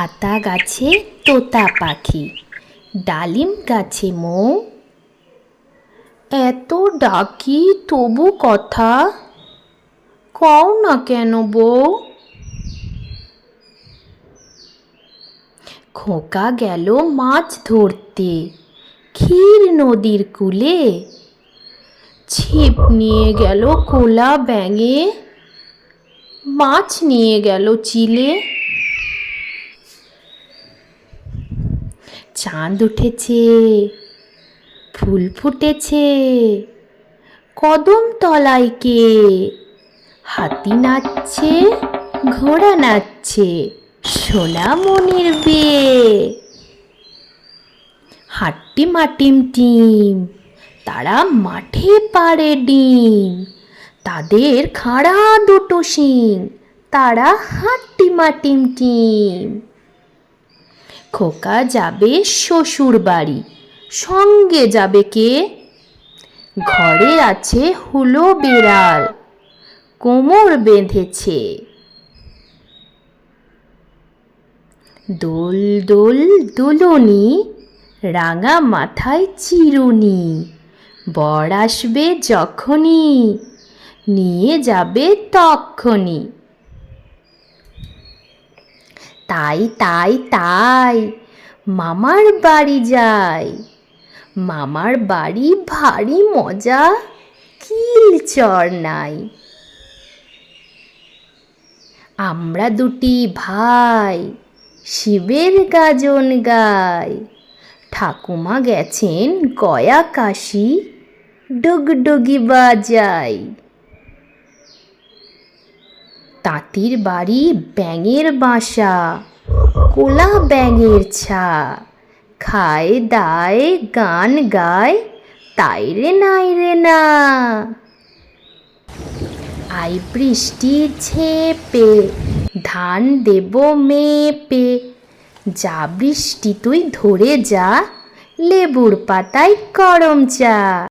আতা গাছে তোতা পাখি, ডালিম গাছে মৌ। এত ডাকি তবু কথা, কও না কেন বউ। খোকা গেল মাছ ধরতে ক্ষীর নদীর কূলে, ছিপ নিয়ে গেল কোলা ব্যাঙে, মাছ নিয়ে গেল চিলে। চাঁদ উঠেছে, ফুল ফুটেছে, কদম তলায় কে, হাতি নাচছে, ঘোড়া নাচছে, সোনামণির বিয়ে। হাট্টিমা টিম টিম, তারা মাঠে পাড়ে ডিম, তাদের খাড়া দুটো শিং, তারা হাট্টিমা টিম টিম। খোকা যাবে শ্বশুর বাড়ি, সঙ্গে যাবে কে? ঘরে আছে হুলো বেড়াল, কোমর বেঁধেছে। দোল দোল দুলুনি, রাঙা মাথায় চিরুনি, বর আসবে যখনই, নিয়ে যাবে তক্ষণি। তাই তাই তাই মামার বাড়ি যাই, মামার বাড়ি ভারী মজা, কিল চড় নাই। আমরা দুটি ভাই শিবের গাজন গাই, ঠাকুমা গেছেন গয়া কাশি, ডুগডুগি বাজাই। তাঁতির বাড়ি ব্যাঙের বাসা, কোলা ব্যাঙের ছা, খায় দায় গান গায়, তাই রে নাই রে না। আই বৃষ্টি ঝেপে, ধান দেব মেপে, যা বৃষ্টি তুই ধরে যা, লেবুর পাতায় করম চা।